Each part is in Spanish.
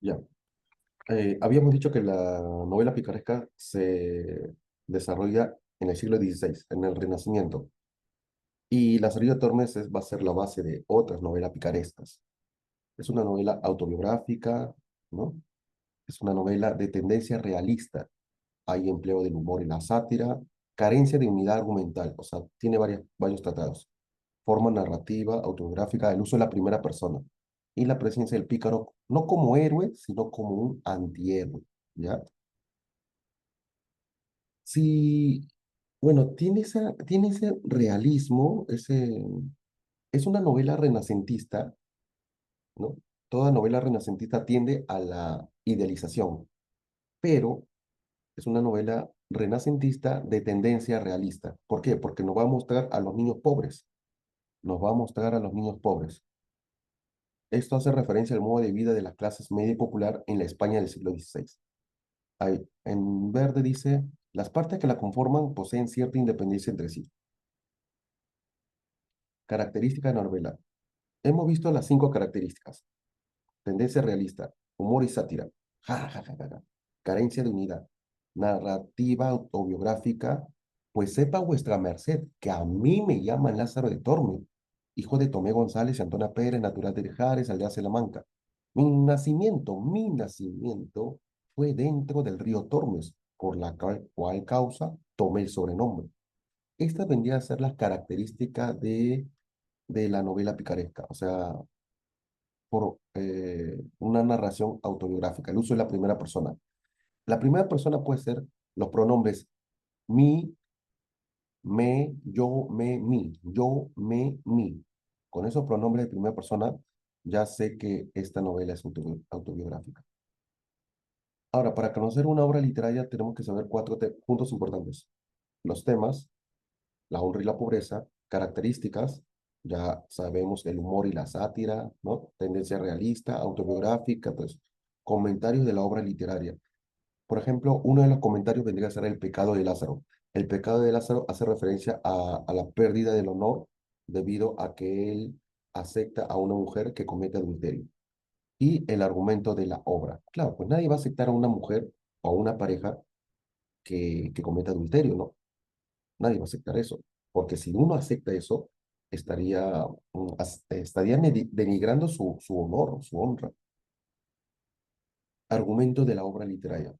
Ya. Habíamos dicho que la novela picaresca se desarrolla en el siglo XVI, en el Renacimiento, y La salida de Tormes va a ser la base de otras novelas picarescas. Es una novela autobiográfica, ¿no? Es una novela de tendencia realista. Hay empleo del humor y la sátira, carencia de unidad argumental, o sea, tiene varios tratados. Forma narrativa, autobiográfica, el uso de la primera persona y la presencia del pícaro no como héroe, sino como un antihéroe, ¿ya? Sí, bueno, tiene ese realismo, es una novela renacentista, ¿no? Toda novela renacentista tiende a la idealización, pero es una novela renacentista de tendencia realista. ¿Por qué? Porque nos va a mostrar a los niños pobres, nos va a mostrar a los niños pobres. Esto hace referencia al modo de vida de las clases media y popular en la España del siglo XVI. Ahí, en verde dice, las partes que la conforman poseen cierta independencia entre sí. Característica de la novela. Hemos visto las cinco características. Tendencia realista, humor y sátira. Ja, ja, ja, ja, ja. Carencia de unidad. Narrativa autobiográfica. Pues sepa vuestra merced que a mí me llaman Lázaro de Torme, hijo de Tomé González y Antona Pérez, natural de Jares, aldea Salamanca. Mi nacimiento fue dentro del río Tormes, por la cual causa tomé el sobrenombre. Estas vendrían a ser las características de la novela picaresca, o sea, por una narración autobiográfica, el uso de la primera persona. La primera persona puede ser los pronombres mi, me, yo, me, mi, yo, me, mi. Con esos pronombres de primera persona ya sé que esta novela es autobiográfica. Ahora, para conocer una obra literaria tenemos que saber cuatro puntos importantes. Los temas, la honra y la pobreza, características, ya sabemos el humor y la sátira, ¿no? Tendencia realista, autobiográfica, pues comentarios de la obra literaria. Por ejemplo, uno de los comentarios vendría a ser el pecado de Lázaro. El pecado de Lázaro hace referencia a la pérdida del honor debido a que él acepta a una mujer que comete adulterio. Y el argumento de la obra. Claro, pues nadie va a aceptar a una mujer o a una pareja que cometa adulterio, ¿no? Nadie va a aceptar eso, porque si uno acepta eso, estaría denigrando su honor, su honra. Argumento de la obra literaria.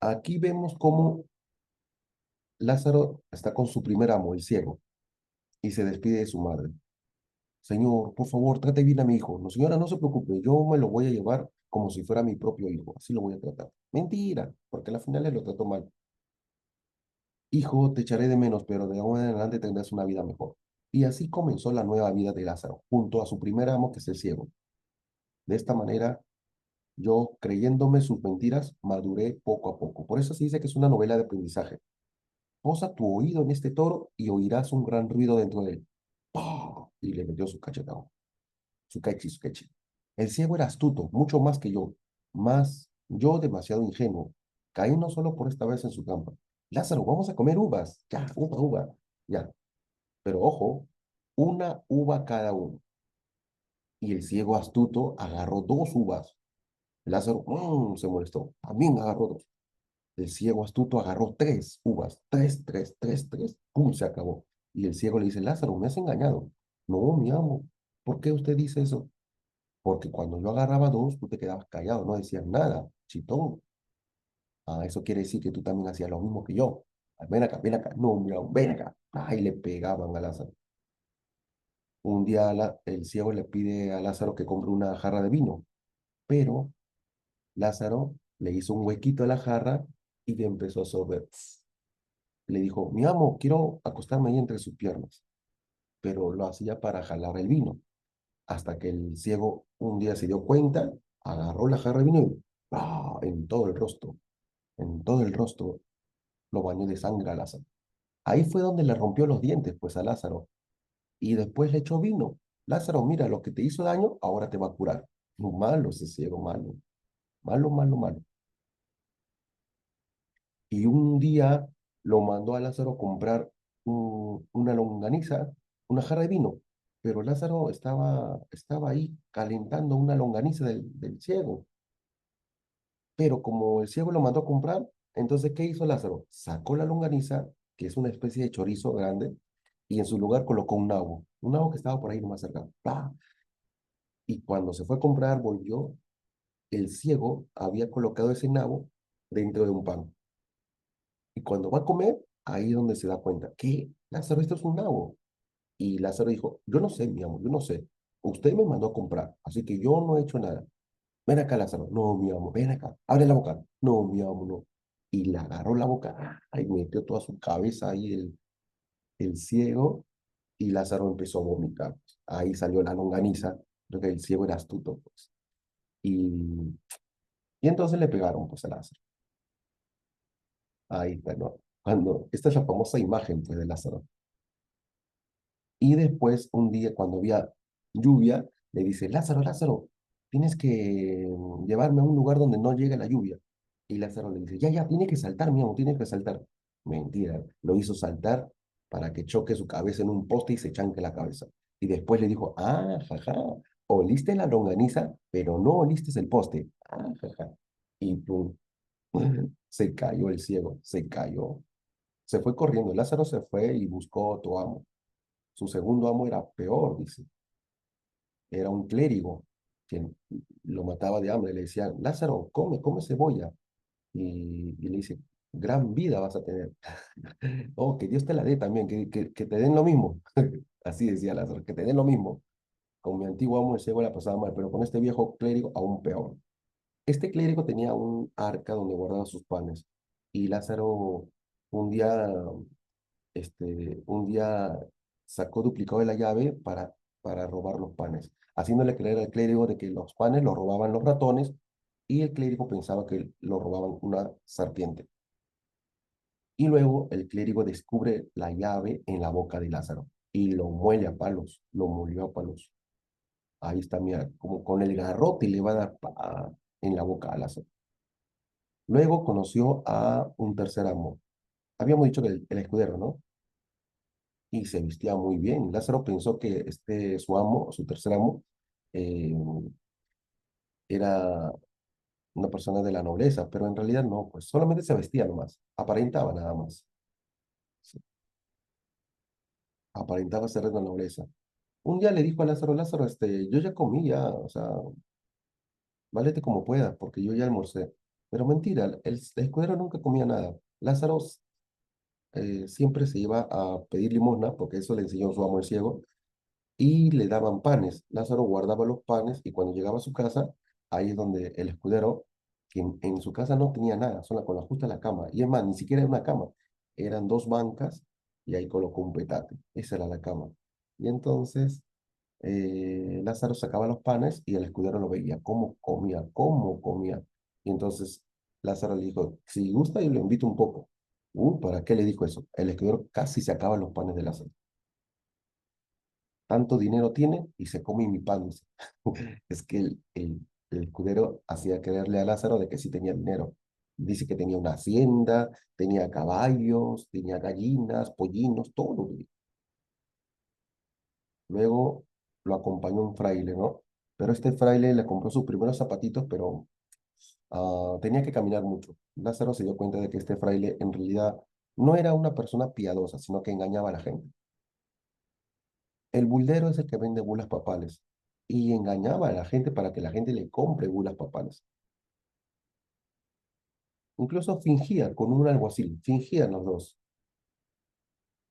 Aquí vemos cómo Lázaro está con su primer amo, el ciego, y se despide de su madre. Señor, por favor, trate bien a mi hijo. No, señora, no se preocupe, yo me lo voy a llevar como si fuera mi propio hijo, así lo voy a tratar. Mentira, porque al final lo trató mal. Hijo, te echaré de menos, pero de ahora en adelante tendrás una vida mejor. Y así comenzó la nueva vida de Lázaro, junto a su primer amo, que es el ciego. De esta manera, yo, creyéndome sus mentiras, maduré poco a poco. Por eso se dice que es una novela de aprendizaje. Posa tu oído en este toro y oirás un gran ruido dentro de él. ¡Pah! Y le metió su cachetado, su cachi, su cachi. El ciego era astuto, mucho más que yo, más yo demasiado ingenuo. Caí no solo por esta vez en su trampa. Lázaro, vamos a comer uvas. Ya, uva, uva. Ya, pero ojo, una uva cada uno. Y el ciego astuto agarró dos uvas. Lázaro se molestó. También agarró dos. El ciego astuto agarró tres uvas. Tres, tres, tres, tres. ¡Pum! Se acabó. Y el ciego le dice, Lázaro, me has engañado. No, mi amo. ¿Por qué usted dice eso? Porque cuando yo agarraba dos, tú te quedabas callado, no decías nada. Chitón. Ah, eso quiere decir que tú también hacías lo mismo que yo. Ah, ven acá, ven acá. No, mi amo, ven acá. Ay, le pegaban a Lázaro. Un día el ciego le pide a Lázaro que compre una jarra de vino, pero Lázaro le hizo un huequito a la jarra y le empezó a sorber. Le dijo, mi amo, quiero acostarme ahí entre sus piernas, pero lo hacía para jalar el vino, hasta que el ciego un día se dio cuenta, agarró la jarra de vino y en todo el rostro, en todo el rostro lo bañó de sangre a Lázaro. Ahí fue donde le rompió los dientes, pues, a Lázaro, y después le echó vino. Lázaro, mira, lo que te hizo daño, ahora te va a curar. Muy malo ese ciego, malo, malo, malo, malo. Y un día lo mandó a Lázaro comprar una longaniza, una jarra de vino. pero Lázaro estaba ahí calentando una longaniza del ciego. Pero como el ciego lo mandó a comprar, entonces, ¿qué hizo Lázaro? Sacó la longaniza, que es una especie de chorizo grande, y en su lugar colocó un nabo que estaba por ahí nomás cerca. ¡Pah! Y cuando se fue a comprar, volvió, el ciego había colocado ese nabo dentro de un pan. Y cuando va a comer, ahí es donde se da cuenta, ¿qué? Lázaro, esto es un nabo. Y Lázaro dijo, yo no sé, mi amo, yo no sé. Usted me mandó a comprar, así que yo no he hecho nada. Ven acá, Lázaro. No, mi amo, ven acá. Abre la boca. No, mi amo, no. Y le agarró la boca. Ahí metió toda su cabeza ahí el ciego y Lázaro empezó a vomitar. Ahí salió la longaniza. Creo que el ciego era astuto, pues. Y entonces le pegaron, pues, a Lázaro. Ahí está, ¿no? Esta es la famosa imagen, pues, de Lázaro. Y después, un día, cuando había lluvia, le dice, Lázaro, Lázaro, tienes que llevarme a un lugar donde no llegue la lluvia. Y Lázaro le dice, ya, ya, tiene que saltar, mi amo, tiene que saltar. Mentira, lo hizo saltar para que choque su cabeza en un poste y se chanque la cabeza. Y después le dijo, ah, jaja, oliste la longaniza, pero no oliste el poste. Ah, jaja. Y pum, se cayó el ciego, se cayó. Se fue corriendo. Lázaro se fue y buscó a otro amo. Su segundo amo era peor, dice. Era un clérigo que lo mataba de hambre. Le decía, Lázaro, come, come cebolla. Y le dice, gran vida vas a tener. Oh, que Dios te la dé también, que te den lo mismo. Así decía Lázaro, que te den lo mismo. Con mi antiguo amo el ciego la pasaba mal, pero con este viejo clérigo aún peor. Este clérigo tenía un arca donde guardaba sus panes. Y Lázaro un día un día sacó duplicado de la llave para robar los panes, haciéndole creer al clérigo de que los panes los robaban los ratones y el clérigo pensaba que lo robaban una serpiente. Y luego el clérigo descubre la llave en la boca de Lázaro y lo muele a palos, lo molió a palos. Ahí está, mira, como con el garrote le va a dar en la boca a Lázaro. Luego conoció a un tercer amo. Habíamos dicho que el escudero, ¿no? Y se vestía muy bien. Lázaro pensó que su amo, su tercer amo, eh, era una persona de la nobleza, pero en realidad no, pues solamente se vestía nomás, aparentaba nada más, sí, aparentaba ser de la nobleza. Un día le dijo a Lázaro, Lázaro, yo ya comí ya, o sea, válete como puedas, porque yo ya almorcé. Pero mentira, el escudero nunca comía nada. Lázaro siempre se iba a pedir limosna, porque eso le enseñó su amo el ciego, y le daban panes. Lázaro guardaba los panes y cuando llegaba a su casa, ahí es donde el escudero, que en su casa no tenía nada, solo con la justa la cama. Y es más, ni siquiera era una cama, eran dos bancas y ahí colocó un petate. Esa era la cama. Y entonces Lázaro sacaba los panes y el escudero lo veía, cómo comía, cómo comía. Y entonces Lázaro le dijo, si gusta, yo le invito un poco. ¿Para qué le dijo eso? El escudero casi se acaba los panes de Lázaro. Tanto dinero tiene y se come mi pan, dice. Es que el escudero hacía creerle a Lázaro de que sí tenía dinero. Dice que tenía una hacienda, tenía caballos, tenía gallinas, pollinos, todo. Luego lo acompañó un fraile, ¿no? Pero este fraile le compró sus primeros zapatitos, pero tenía que caminar mucho. Lázaro se dio cuenta de que este fraile en realidad no era una persona piadosa, sino que engañaba a la gente. El buldero es el que vende bulas papales y engañaba a la gente para que la gente le compre bulas papales. Incluso fingía con un alguacil, fingían los dos.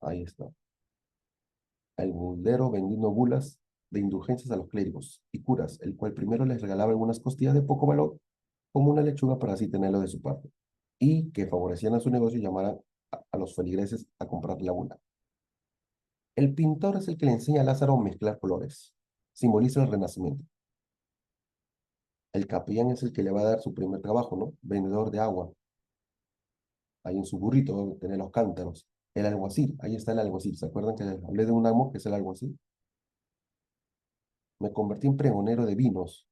Ahí está. El buldero vendiendo bulas de indulgencias a los clérigos y curas, el cual primero les regalaba algunas costillas de poco valor, como una lechuga para así tenerlo de su parte, y que favorecían a su negocio y llamaran a los feligreses a comprar la bula. El pintor es el que le enseña a Lázaro a mezclar colores. Simboliza el renacimiento. El capellán es el que le va a dar su primer trabajo, ¿no? Vendedor de agua. Ahí en su burrito debe tener los cántaros. El alguacil, ahí está el alguacil. ¿Se acuerdan que les hablé de un amo que es el alguacil? Me convertí en pregonero de vinos.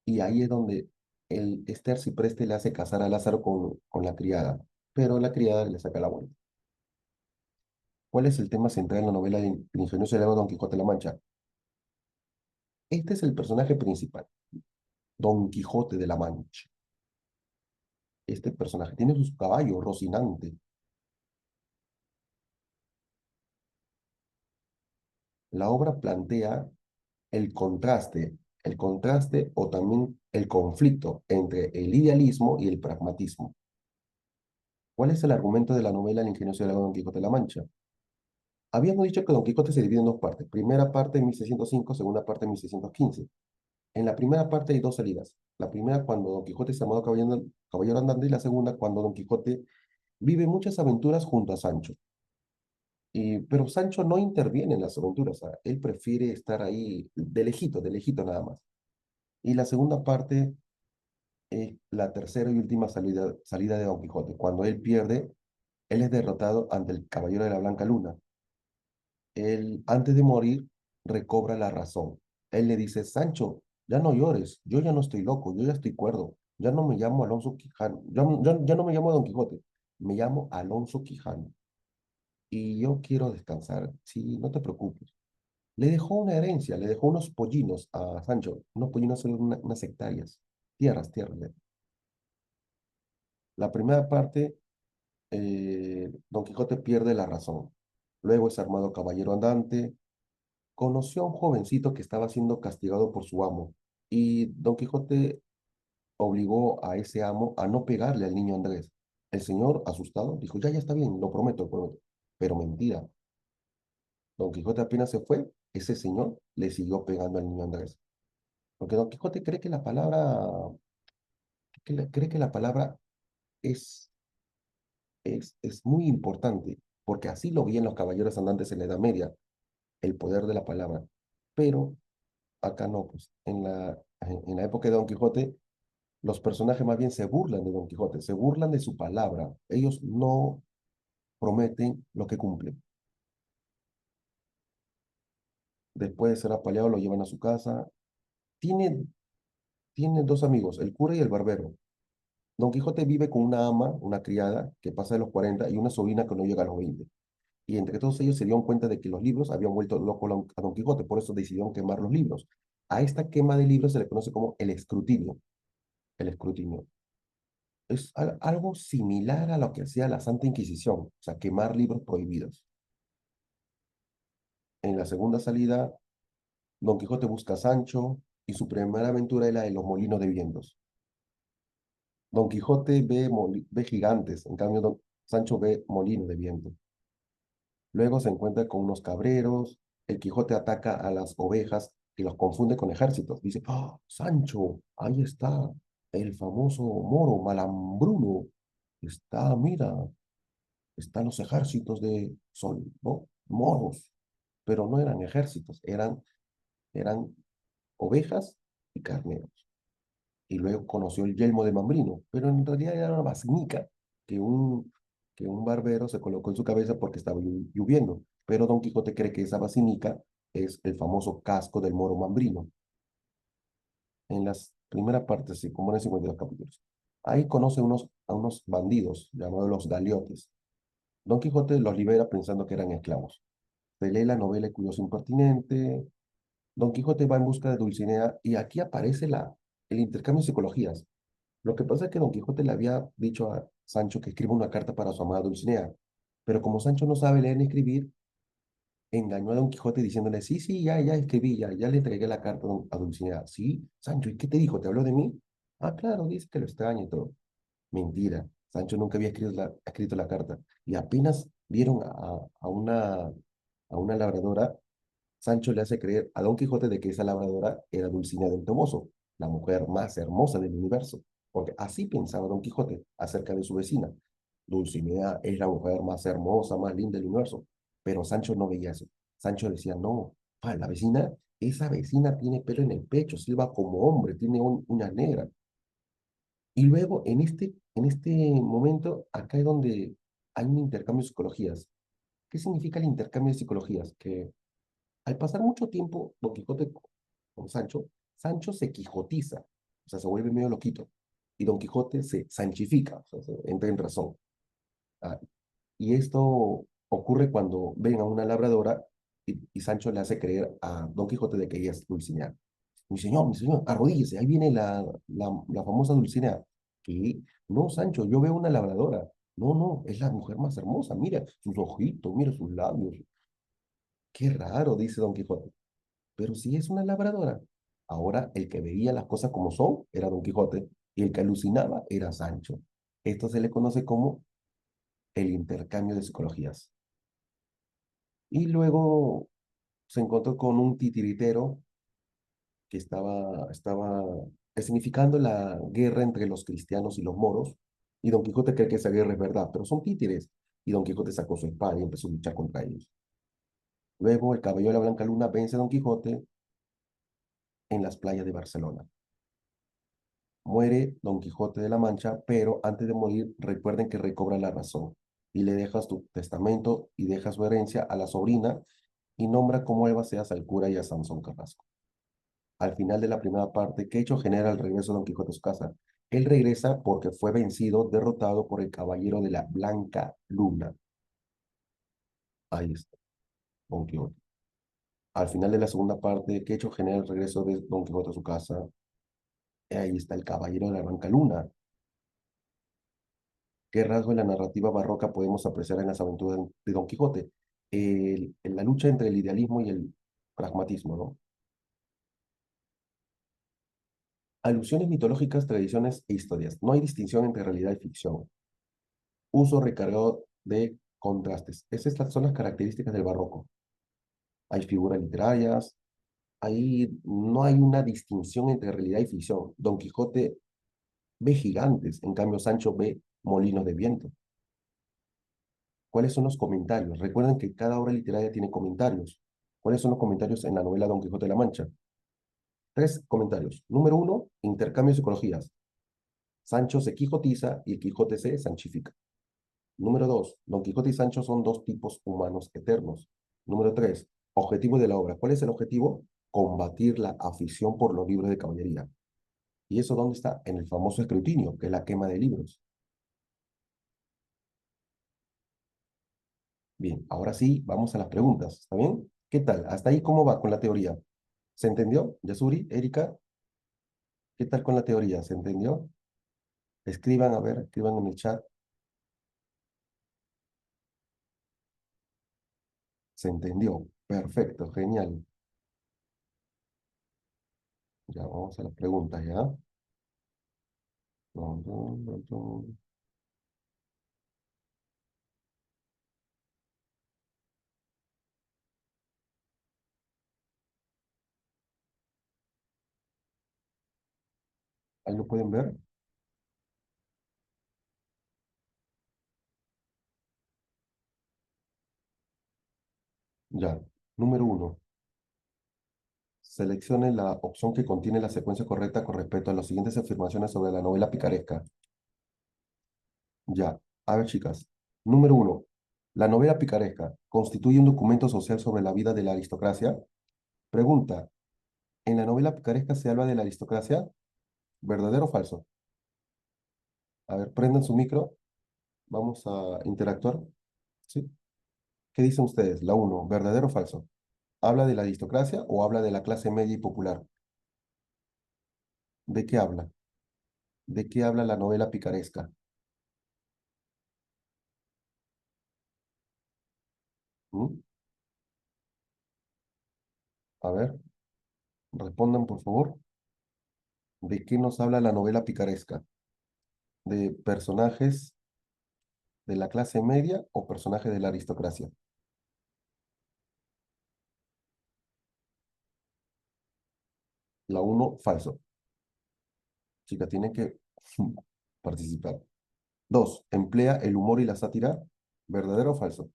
Y ahí es donde este arcipreste le hace casar a Lázaro con la criada. Pero la criada le saca la vuelta. ¿Cuál es el tema central en la novela de El ingenioso y Don Quijote de la Mancha? Este es el personaje principal, Don Quijote de la Mancha. Este personaje tiene sus caballos, Rocinante. La obra plantea el contraste o también el conflicto entre el idealismo y el pragmatismo. ¿Cuál es el argumento de la novela El ingenioso de Don Quijote de la Mancha? Habíamos dicho que Don Quijote se divide en dos partes. Primera parte en 1605, segunda parte en 1615. En la primera parte hay dos salidas. La primera cuando Don Quijote se llamado caballero andante y la segunda cuando Don Quijote vive muchas aventuras junto a Sancho. Pero Sancho no interviene en las aventuras, o sea, él prefiere estar ahí de lejito nada más. Y la segunda parte es la tercera y última salida de Don Quijote. Cuando él pierde, él es derrotado ante el Caballero de la Blanca Luna. Él, antes de morir, recobra la razón. Él le dice, Sancho, ya no llores, yo ya no estoy loco, yo ya estoy cuerdo, ya no me llamo Alonso Quijano, ya no me llamo Don Quijote, me llamo Alonso Quijano y yo quiero descansar, sí, no te preocupes. Le dejó una herencia, le dejó unos pollinos a Sancho, unos pollinos son unas hectáreas, tierras. La primera parte, Don Quijote pierde la razón. Luego es armado caballero andante, conoció a un jovencito que estaba siendo castigado por su amo y Don Quijote obligó a ese amo a no pegarle al niño Andrés. El señor, asustado, dijo, ya está bien, lo prometo. Pero mentira, Don Quijote apenas se fue, ese señor le siguió pegando al niño Andrés. Porque Don Quijote cree que la palabra, cree que la palabra es, es muy importante, porque así lo veían los caballeros andantes en la Edad Media, el poder de la palabra. Pero acá no, pues en la época de Don Quijote, los personajes más bien se burlan de Don Quijote, se burlan de su palabra. Ellos no prometen lo que cumplen. Después de ser apaleado, lo llevan a su casa. Tiene, tiene dos amigos, el cura y el barbero. Don Quijote vive con una ama, una criada, que pasa de los 40 y una sobrina que no llega a los 20. Y entre todos ellos se dieron cuenta de que los libros habían vuelto loco a Don Quijote, por eso decidieron quemar los libros. A esta quema de libros se le conoce como el escrutinio. El escrutinio. Es algo similar a lo que hacía la Santa Inquisición, o sea, quemar libros prohibidos. En la segunda salida, Don Quijote busca a Sancho y su primera aventura es la de los molinos de vientos. Don Quijote ve gigantes, en cambio Sancho ve molinos de viento. Luego se encuentra con unos cabreros, el Quijote ataca a las ovejas y los confunde con ejércitos. Dice, ¡ah, Sancho! Ahí está el famoso moro Malambruno. Está, mira, están los ejércitos de Sol, ¿no? Moros, pero no eran ejércitos, eran ovejas y carneros. Y luego conoció el yelmo de Mambrino, pero en realidad era una basnica que un barbero se colocó en su cabeza porque estaba lloviendo. Pero Don Quijote cree que esa basílica es el famoso casco del moro Mambrino. En las primeras partes se componen 52 capítulos. Ahí conoce a unos bandidos llamados los galeotes. Don Quijote los libera pensando que eran esclavos. Se lee la novela y curioso impertinente. Don Quijote va en busca de Dulcinea y aquí aparece el intercambio de psicologías. Lo que pasa es que Don Quijote le había dicho a Sancho que escriba una carta para su amada Dulcinea, pero como Sancho no sabe leer ni escribir, engañó a Don Quijote diciéndole, sí, ya escribí, ya le entregué la carta a Dulcinea. Sí, Sancho, ¿y qué te dijo? ¿Te habló de mí? Ah, claro, dice que lo extraña y todo. Mentira, Sancho nunca había escrito la carta. Y apenas vieron a una labradora, Sancho le hace creer a Don Quijote de que esa labradora era Dulcinea del Toboso, la mujer más hermosa del universo, porque así pensaba Don Quijote acerca de su vecina. Dulcinea es la mujer más hermosa, más linda del universo, pero Sancho no veía eso. Sancho decía, no, la vecina, esa vecina tiene pelo en el pecho, silba como hombre, tiene uñas negras. Y luego, en este momento, acá es donde hay un intercambio de psicologías. ¿Qué significa el intercambio de psicologías? Que al pasar mucho tiempo, Don Quijote con Sancho, Sancho se quijotiza, o sea, se vuelve medio loquito, y Don Quijote se sanchifica, o sea, entra en razón. Ah, y esto ocurre cuando ven a una labradora y Sancho le hace creer a Don Quijote de que ella es Dulcinea. mi señor, arrodíllese, ahí viene la famosa Dulcinea. ¿Qué? No, Sancho, yo veo una labradora. No, no, es la mujer más hermosa. Mira sus ojitos, mira sus labios. Qué raro, dice Don Quijote. Pero si es una labradora. Ahora el que veía las cosas como son era Don Quijote y el que alucinaba era Sancho. Esto se le conoce como el intercambio de psicologías. Y luego se encontró con un titiritero que estaba significando la guerra entre los cristianos y los moros. Y Don Quijote cree que esa guerra es verdad, pero son títeres. Y Don Quijote sacó su espada y empezó a luchar contra ellos. Luego el caballero de la Blanca Luna vence a Don Quijote en las playas de Barcelona. Muere Don Quijote de la Mancha, pero antes de morir, recuerden que recobra la razón y le deja su testamento y deja su herencia a la sobrina y nombra como albacea al cura y a Sansón Carrasco. Al final de la primera parte, ¿qué hecho genera el regreso de Don Quijote a su casa? Él regresa porque fue vencido, derrotado por el caballero de la Blanca Luna. Ahí está, Don Quijote. Al final de la segunda parte, ¿qué hecho genera el regreso de Don Quijote a su casa? Ahí está el caballero de la Blanca Luna. ¿Qué rasgo de la narrativa barroca podemos apreciar en las aventuras de Don Quijote? La lucha entre el idealismo y el pragmatismo, ¿no? Alusiones mitológicas, tradiciones e historias. No hay distinción entre realidad y ficción. Uso recargado de contrastes. Estas son las características del barroco. Hay figuras literarias, no hay una distinción entre realidad y ficción. Don Quijote ve gigantes, en cambio Sancho ve molinos de viento. ¿Cuáles son los comentarios? Recuerden que cada obra literaria tiene comentarios. ¿Cuáles son los comentarios en la novela Don Quijote de la Mancha? Tres comentarios. Número uno, intercambio de psicologías. Sancho se quijotiza y el Quijote se sanchifica. Número dos, Don Quijote y Sancho son dos tipos humanos eternos. Número tres, objetivo de la obra. ¿Cuál es el objetivo? Combatir la afición por los libros de caballería. ¿Y eso dónde está? En el famoso escrutinio, que es la quema de libros. Bien, ahora sí, vamos a las preguntas. ¿Está bien? ¿Qué tal? ¿Hasta ahí cómo va con la teoría? ¿Se entendió? Yasuri, Erika, ¿qué tal con la teoría? ¿Se entendió? Escriban, a ver, escriban en el chat. ¿Se entendió? Perfecto, genial. Ya vamos a las preguntas, ¿ya? Tum, tum, tum, tum. Ahí lo pueden ver. Ya. Número uno. Seleccione la opción que contiene la secuencia correcta con respecto a las siguientes afirmaciones sobre la novela picaresca. Ya. A ver, chicas. Número uno. La novela picaresca constituye un documento social sobre la vida de la aristocracia. Pregunta. ¿En la novela picaresca se habla de la aristocracia? ¿Verdadero o falso? A ver, prendan su micro. Vamos a interactuar. ¿Sí? ¿Qué dicen ustedes? La uno, ¿verdadero o falso? ¿Habla de la aristocracia o habla de la clase media y popular? ¿De qué habla? ¿De qué habla la novela picaresca? ¿Mm? A ver, respondan por favor. ¿De qué nos habla la novela picaresca? ¿De personajes de la clase media o personajes de la aristocracia? La uno, falso. Chica, tiene que participar. Dos, emplea el humor y la sátira. ¿Verdadero o falso?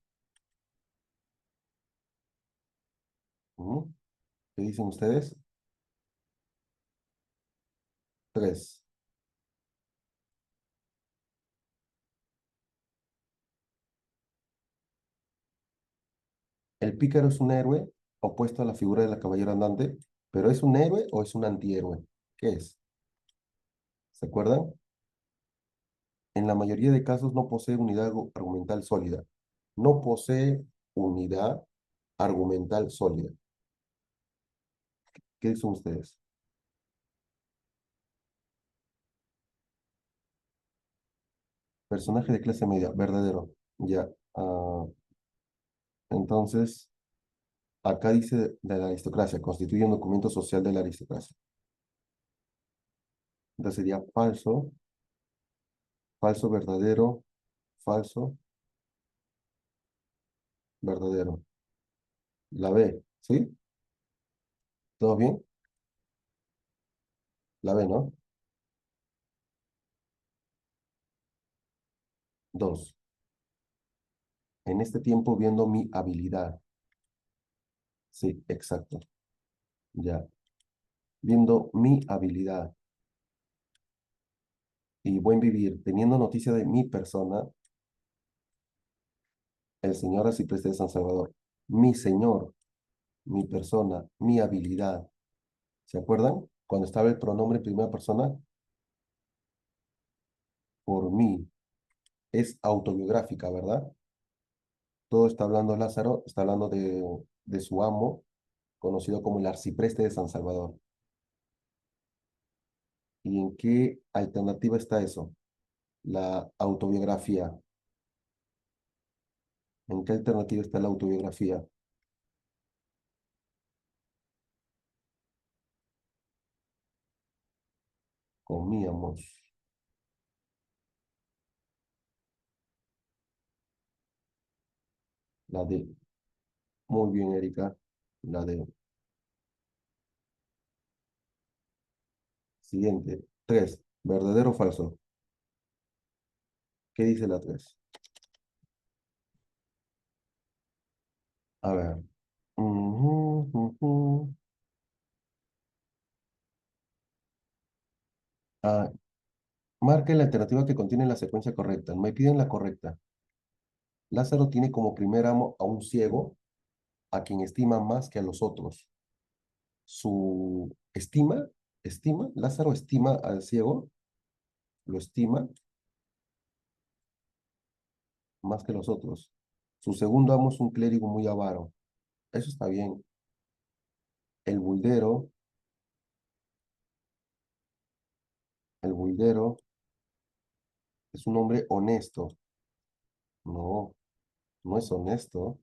¿Mm? ¿Qué dicen ustedes? Tres. El pícaro es un héroe opuesto a la figura de la caballero andante, pero ¿es un héroe o es un antihéroe? ¿Qué es? ¿Se acuerdan? En la mayoría de casos no posee unidad argumental sólida. No posee unidad argumental sólida. ¿Qué dicen ustedes? Personaje de clase media, verdadero. Ya. Entonces, acá dice de la aristocracia, constituye un documento social de la aristocracia. Entonces sería falso, falso, verdadero, falso, verdadero. La B, ¿sí? ¿Todo bien? La B, ¿no? Dos. En este tiempo viendo mi habilidad. Sí, exacto. Ya. Viendo mi habilidad y buen vivir, teniendo noticia de mi persona, el Señor Arcipreste de San Salvador. Mi Señor, mi persona, mi habilidad. ¿Se acuerdan? Cuando estaba el pronombre en primera persona, por mí. Es autobiográfica, ¿verdad? Todo está hablando Lázaro, está hablando de su amo, conocido como el Arcipreste de San Salvador. ¿Y en qué alternativa está eso? La autobiografía. ¿En qué alternativa está la autobiografía? Comíamos. La D. Muy bien, Erika. La D. Siguiente. Tres. ¿Verdadero o falso? ¿Qué dice la tres? A ver. Ujú, ujú. Ah, marque la alternativa que contiene la secuencia correcta. Me piden la correcta. Lázaro tiene como primer amo a un ciego a quien estima más que a los otros. Su Lázaro estima al ciego, lo estima más que los otros. Su segundo amo es un clérigo muy avaro. Eso está bien. El buldero, el buldero es un hombre honesto. No, no es honesto,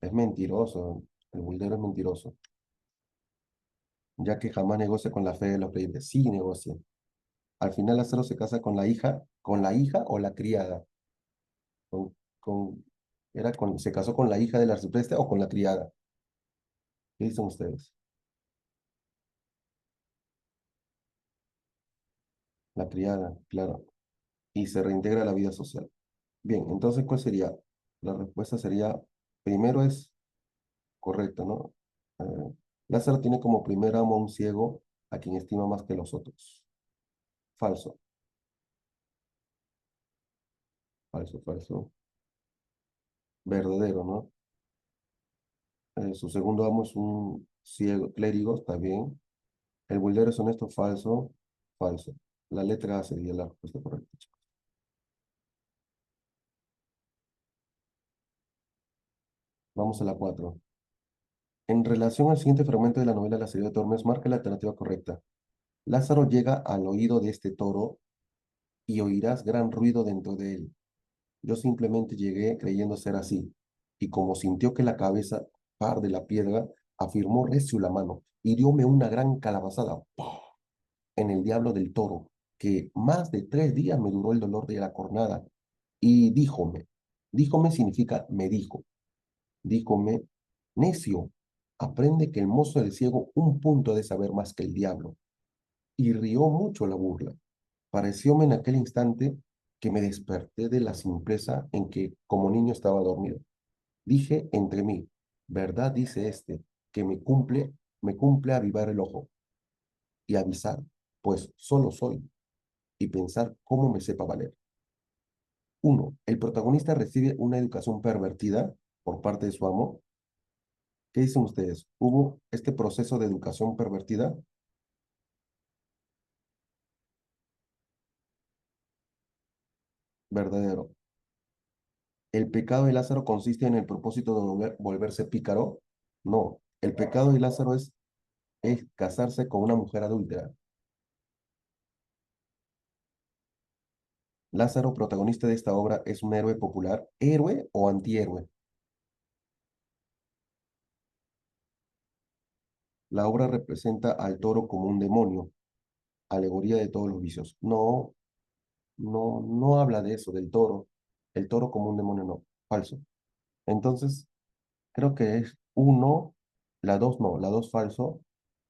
es mentiroso. El buldero es mentiroso, ya que jamás negocia con la fe de los creyentes. Sí negocia. Al final Lázaro se casa con la hija o la criada. Con, con, se casó con la hija del arcipreste o con la criada. ¿Qué dicen ustedes? La criada, claro. Y se reintegra a la vida social. Bien, entonces, ¿cuál sería? La respuesta sería, primero es correcto, ¿no? Lázaro tiene como primer amo a un ciego a quien estima más que los otros. Falso, falso, falso. Verdadero, ¿no? Su segundo amo es un ciego, clérigo, está bien. El buldero es honesto, falso, falso. La letra A sería la respuesta correcta, chicos. Vamos a la 4. En relación al siguiente fragmento de la novela La ciudad de Tormes, marca la alternativa correcta. Lázaro llega al oído de este toro y oirás gran ruido dentro de él. Yo simplemente llegué creyendo ser así, y como sintió que la cabeza par de la piedra, afirmó recio la mano y dióme una gran calabazada ¡pah! En el diablo del toro, que más de 3 días me duró el dolor de la cornada, y díjome significa me dijo, díjome, necio, aprende que el mozo del ciego un punto de saber más que el diablo, y rió mucho la burla. Parecióme en aquel instante que me desperté de la simpleza en que como niño estaba dormido. Dije entre mí, verdad dice este, que me cumple avivar el ojo y avisar, pues solo soy, y pensar cómo me sepa valer. Uno, el protagonista recibe una educación pervertida por parte de su amo. ¿Qué dicen ustedes? ¿Hubo este proceso de educación pervertida? Verdadero. ¿El pecado de Lázaro consiste en el propósito de volverse pícaro? No. El pecado de Lázaro es casarse con una mujer adúltera. Lázaro, protagonista de esta obra, es un héroe popular, héroe o antihéroe. La obra representa al toro como un demonio, alegoría de todos los vicios. No, no habla de eso, del toro. El toro como un demonio, no, falso. Entonces, creo que es uno, la dos no, la dos falso,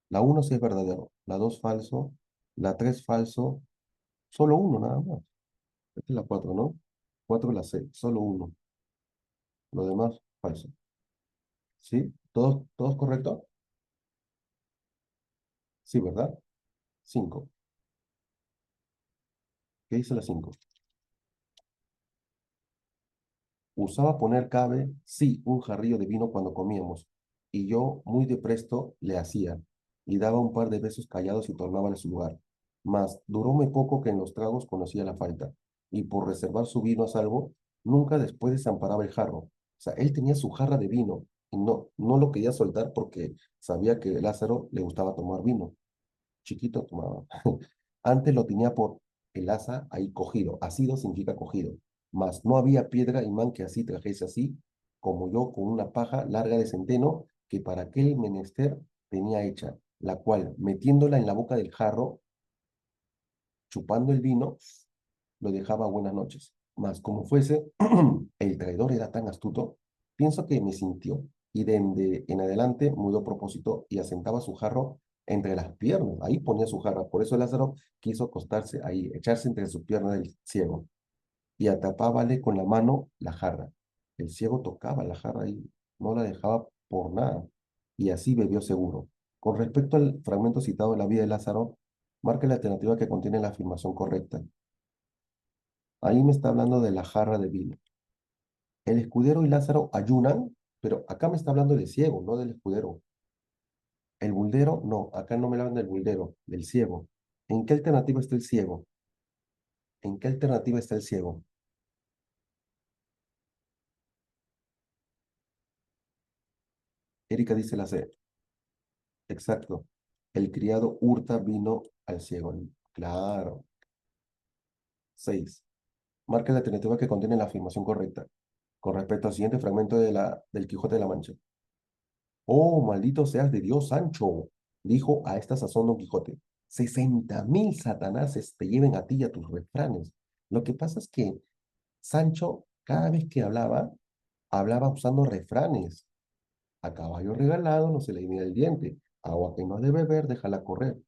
la uno sí es verdadero, la dos falso, la tres falso, solo uno nada más. Esta es la cuatro, ¿no? Cuatro la C, solo uno. Lo demás, falso. ¿Sí? ¿Todos correctos? Sí, ¿verdad? Cinco. ¿Qué dice la cinco? Usaba poner cabe, sí, un jarrillo de vino cuando comíamos, y yo muy de presto le hacía, y daba un par de besos callados y tornaba a su lugar. Mas duró muy poco que en los tragos conocía la falta, y por reservar su vino a salvo, nunca después desamparaba el jarro. O sea, él tenía su jarra de vino, y no lo quería soltar porque sabía que Lázaro le gustaba tomar vino. Chiquito tomaba. Antes lo tenía por el asa ahí cogido. Asido significa cogido. Mas no había piedra imán que así trajese así, como yo con una paja larga de centeno que para aquel menester tenía hecha, la cual, metiéndola en la boca del jarro, chupando el vino, lo dejaba a buenas noches. Mas como fuese, el traidor era tan astuto, pienso que me sintió, y de en adelante mudó propósito y asentaba su jarro entre las piernas. Ahí ponía su jarra. Por eso Lázaro quiso acostarse ahí, echarse entre sus piernas del ciego, y atapábale con la mano la jarra. El ciego tocaba la jarra y no la dejaba por nada, y así bebió seguro. Con respecto al fragmento citado de la vida de Lázaro, marca la alternativa que contiene la afirmación correcta. Ahí me está hablando de la jarra de vino. El escudero y Lázaro ayunan, pero acá me está hablando del ciego, no del escudero. El buldero, no, acá no me hablan del buldero, del ciego. ¿En qué alternativa está el ciego? ¿En qué alternativa está el ciego? Erika dice la C. Exacto. El criado hurta vino al ciego. Claro. 6. Marca la alternativa que contiene la afirmación correcta. Con respecto al siguiente fragmento del Quijote de la Mancha. Oh, maldito seas de Dios, Sancho, dijo a esta sazón Don Quijote. 60.000 satanases te lleven a ti y a tus refranes. Lo que pasa es que Sancho, cada vez que hablaba, hablaba usando refranes. A caballo regalado no se le mide el diente. Agua que no has de beber, déjala correr.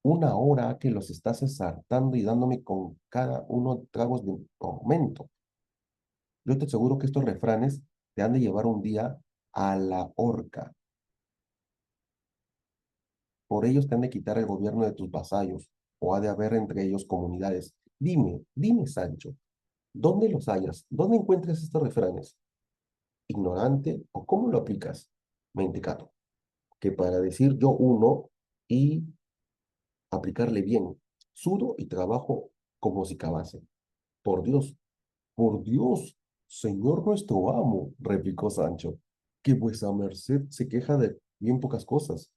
Una hora que los estás ensartando y dándome con cada uno tragos de tormento. Yo te aseguro que estos refranes te han de llevar un día a la horca. Por ellos te han de quitar el gobierno de tus vasallos, o ha de haber entre ellos comunidades. Dime, Sancho, ¿dónde los hallas? ¿Dónde encuentras estos refranes? ¿Ignorante o cómo lo aplicas? Mentecato, que para decir yo uno y aplicarle bien, sudo y trabajo como si cavase. Por por Dios, señor nuestro amo, replicó Sancho, que vuesa merced se queja de bien pocas cosas.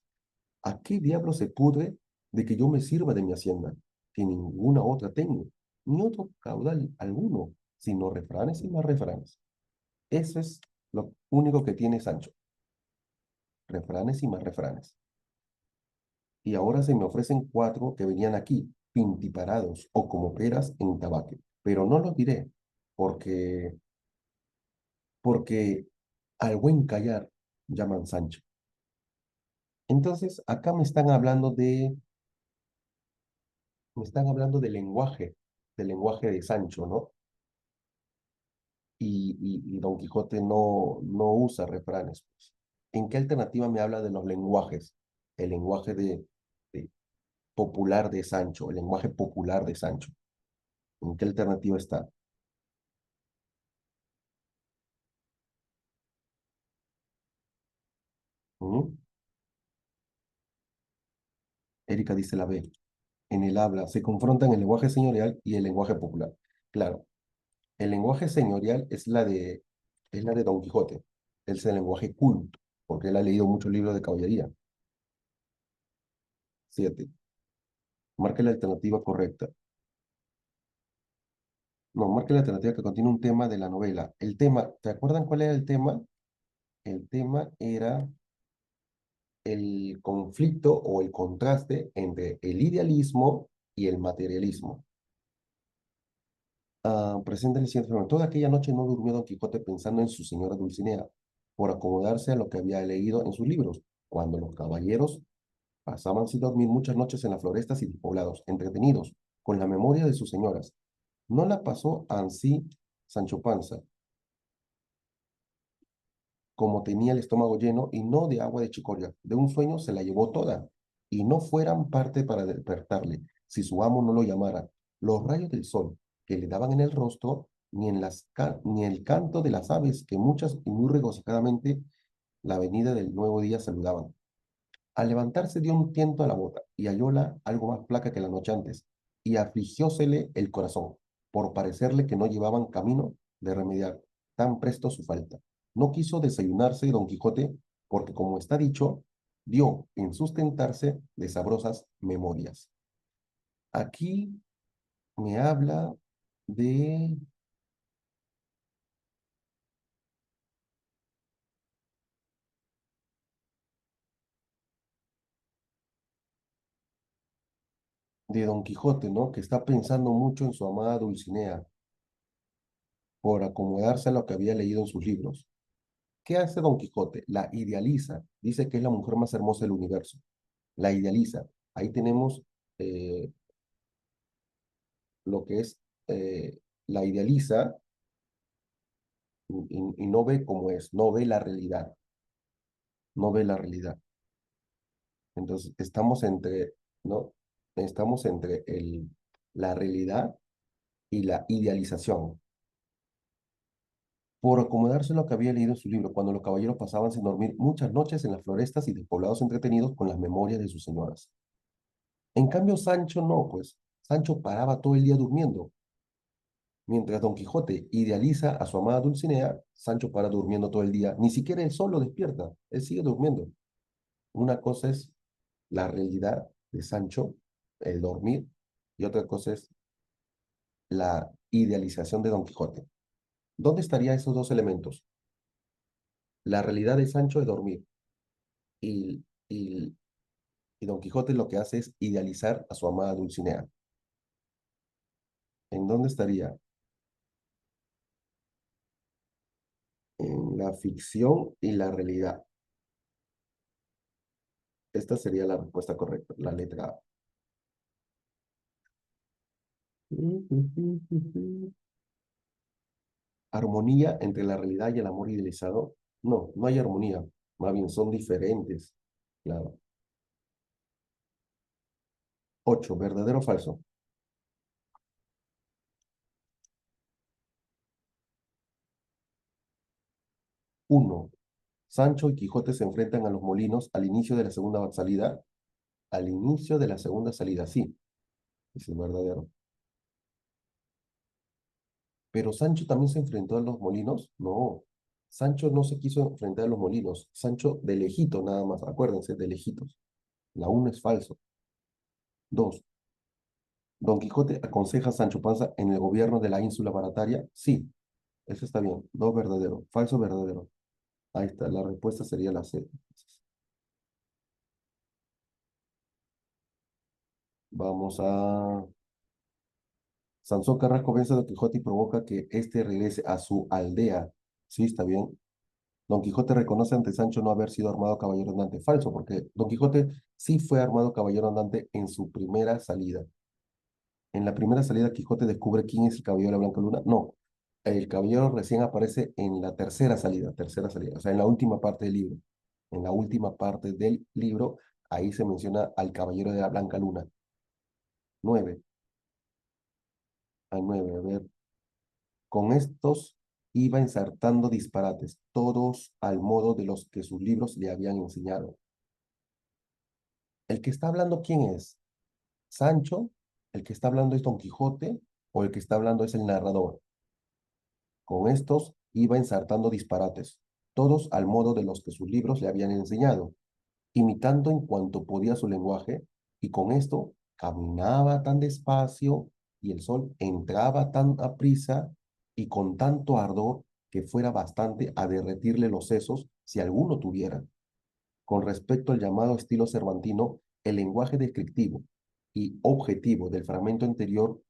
¿A qué diablo se pudre de que yo me sirva de mi hacienda, que ninguna otra tengo, ni otro caudal alguno, sino refranes y más refranes? Eso es lo único que tiene Sancho, refranes y más refranes. Y ahora se me ofrecen cuatro que venían aquí, pintiparados o como peras en tabaque, pero no los diré, porque, porque al buen callar llaman Sancho. Entonces, acá me están hablando del lenguaje de Sancho, ¿no? Y Don Quijote no usa refranes, pues. ¿En qué alternativa me habla de los lenguajes? El lenguaje de popular de Sancho, el lenguaje popular de Sancho. ¿En qué alternativa está? ¿Mm? Erika dice la B. En el habla se confrontan el lenguaje señorial y el lenguaje popular. Claro, el lenguaje señorial es la de Don Quijote. Es el lenguaje culto, porque él ha leído muchos libros de caballería. 7. Marca la alternativa correcta. No, marque la alternativa que contiene un tema de la novela. El tema, ¿te acuerdan cuál era el tema? El tema era el conflicto o el contraste entre el idealismo y el materialismo. Presenta el siguiente fenómeno. Toda aquella noche no durmió Don Quijote pensando en su señora Dulcinea, por acomodarse a lo que había leído en sus libros, cuando los caballeros pasaban sin dormir muchas noches en las florestas y poblados, entretenidos, con la memoria de sus señoras. No la pasó ansí Sancho Panza, como tenía el estómago lleno y no de agua de chicoria. De un sueño se la llevó toda, y no fueran parte para despertarle, si su amo no lo llamara. Los rayos del sol que le daban en el rostro, ni el canto de las aves que muchas y muy regocijadamente la venida del nuevo día saludaban. Al levantarse dio un tiento a la bota y hallóla algo más flaca que la noche antes, y afligiósele el corazón, por parecerle que no llevaban camino de remediar tan presto su falta. No quiso desayunarse Don Quijote, porque como está dicho, dio en sustentarse de sabrosas memorias. Aquí me habla de, de Don Quijote, ¿no? Que está pensando mucho en su amada Dulcinea, por acomodarse a lo que había leído en sus libros. ¿Qué hace Don Quijote? La idealiza. Dice que es la mujer más hermosa del universo. La idealiza. Ahí tenemos eh, lo que es, la idealiza y no ve cómo es, no ve la realidad, no ve la realidad. Entonces, estamos entre, ¿no? Estamos entre la realidad y la idealización. Por acomodarse a lo que había leído en su libro, cuando los caballeros pasaban sin dormir muchas noches en las florestas y despoblados entretenidos con las memorias de sus señoras. En cambio, Sancho no, pues Sancho paraba todo el día durmiendo. Mientras Don Quijote idealiza a su amada Dulcinea, Sancho para durmiendo todo el día. Ni siquiera él solo despierta, él sigue durmiendo. Una cosa es la realidad de Sancho, el dormir, y otra cosa es la idealización de Don Quijote. ¿Dónde estarían esos dos elementos? La realidad de Sancho es dormir y, y, y Don Quijote lo que hace es idealizar a su amada Dulcinea. ¿En dónde estaría? En la ficción y la realidad. Esta sería la respuesta correcta, la letra A. ¿Armonía entre la realidad y el amor idealizado? No, no hay armonía. Más bien son diferentes. Claro. 8. ¿Verdadero o falso? 1. Sancho y Quijote se enfrentan a los molinos al inicio de la segunda salida. Al inicio de la segunda salida, sí. Es el verdadero. Pero Sancho también se enfrentó a los molinos. No. Sancho no se quiso enfrentar a los molinos. Sancho de lejito nada más. Acuérdense, de lejitos. La 1 es falso. 2. Don Quijote aconseja a Sancho Panza en el gobierno de la ínsula Barataria. Sí, eso está bien. No verdadero. Falso verdadero. Ahí está. La respuesta sería la C. Vamos a... Sansón Carrasco vence a Don Quijote y provoca que éste regrese a su aldea. Sí, está bien. Don Quijote reconoce ante Sancho no haber sido armado caballero andante. Falso, porque Don Quijote sí fue armado caballero andante en su primera salida. En la primera salida, Quijote descubre quién es el caballero de la Blanca Luna. No, el caballero recién aparece en la tercera salida, o sea, en la última parte del libro. En la última parte del libro, ahí se menciona al caballero de la Blanca Luna. 9, al 9, a ver. Con estos iba ensartando disparates, todos al modo de los que sus libros le habían enseñado. ¿El que está hablando quién es? ¿Sancho? ¿El que está hablando es Don Quijote? ¿O el que está hablando es el narrador? Con estos iba ensartando disparates, todos al modo de los que sus libros le habían enseñado, imitando en cuanto podía su lenguaje, y con esto caminaba tan despacio y el sol entraba tan aprisa y con tanto ardor que fuera bastante a derretirle los sesos si alguno tuviera. Con respecto al llamado estilo cervantino, el lenguaje descriptivo y objetivo del fragmento anterior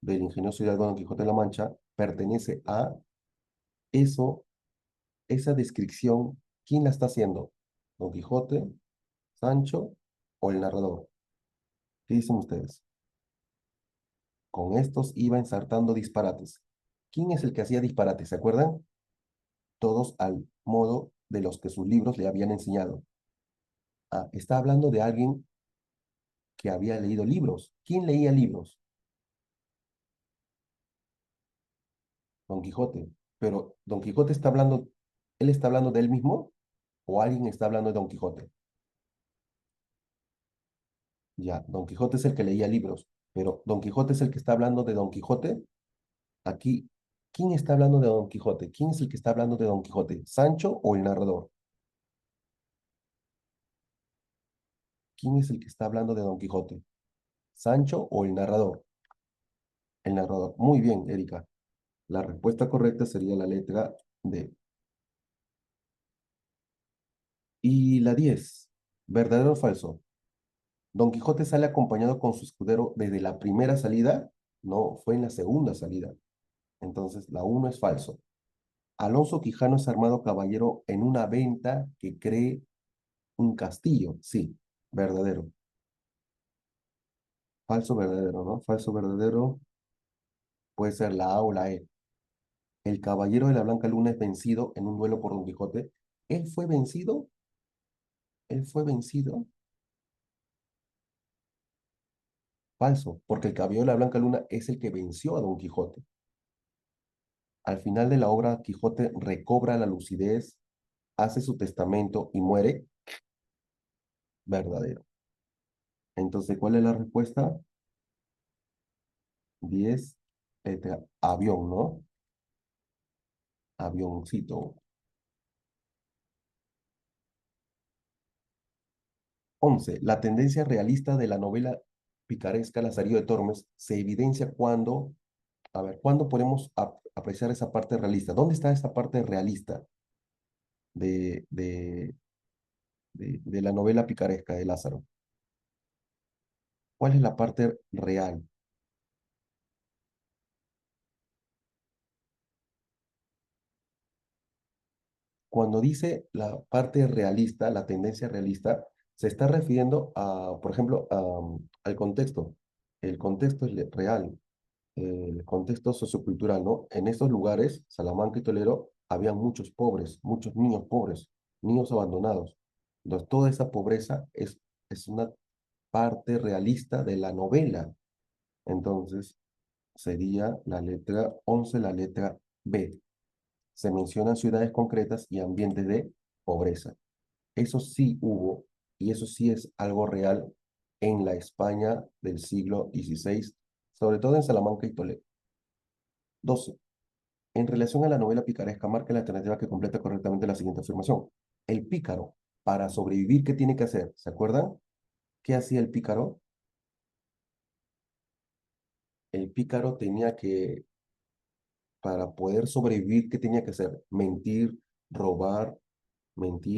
del ingenioso hidalgo Don Quijote de la Mancha pertenece a eso, esa descripción. ¿Quién la está haciendo? ¿Don Quijote, Sancho o el narrador? ¿Qué dicen ustedes? Con estos iba ensartando disparates. ¿Quién es el que hacía disparates? ¿Se acuerdan? Todos al modo de los que sus libros le habían enseñado. Ah, está hablando de alguien que había leído libros. ¿Quién leía libros? Don Quijote. Pero Don Quijote está hablando, ¿él está hablando de él mismo o alguien está hablando de Don Quijote? Ya, Don Quijote es el que leía libros, pero Don Quijote es el que está hablando de Don Quijote. Aquí, ¿quién está hablando de Don Quijote? ¿Quién es el que está hablando de Don Quijote? ¿Sancho o el narrador? ¿Quién es el que está hablando de Don Quijote? ¿Sancho o el narrador? El narrador. Muy bien, Erika. La respuesta correcta sería la letra D. Y la 10. ¿Verdadero o falso? Don Quijote sale acompañado con su escudero desde la primera salida. No, fue en la segunda salida. Entonces, la uno es falso. Alonso Quijano es armado caballero en una venta que cree un castillo. Sí, verdadero. Falso, verdadero, ¿no? Falso, verdadero. Puede ser la A o la E. El caballero de la Blanca Luna es vencido en un duelo por Don Quijote. ¿Él fue vencido? ¿Él fue vencido? Falso, porque el caballero de la Blanca Luna es el que venció a Don Quijote. Al final de la obra, Quijote recobra la lucidez, hace su testamento y muere. Verdadero. Entonces, ¿cuál es la respuesta? 10, letra avión, ¿no? Avioncito. 11. La tendencia realista de la novela picaresca Lazarillo de Tormes se evidencia cuando, a ver, ¿cuándo podemos apreciar esa parte realista? ¿Dónde está esa parte realista de, de, de la novela picaresca de Lázaro? ¿Cuál es la parte real? Cuando dice la parte realista, la tendencia realista, se está refiriendo a, por ejemplo, al contexto. El contexto es real, el contexto sociocultural, ¿no? En estos lugares, Salamanca y Toledo, había muchos pobres, muchos niños pobres, niños abandonados. Entonces, toda esa pobreza es una parte realista de la novela. Entonces, sería la letra 11, la letra B. Se mencionan ciudades concretas y ambientes de pobreza. Eso sí hubo, y eso sí es algo real en la España del siglo XVI, sobre todo en Salamanca y Toledo. 12. En relación a la novela picaresca, marca la alternativa que completa correctamente la siguiente afirmación. El pícaro, para sobrevivir, ¿qué tiene que hacer? ¿Se acuerdan? ¿Qué hacía el pícaro? El pícaro tenía que, para poder sobrevivir, ¿qué tenía que hacer? Mentir, robar, mentir.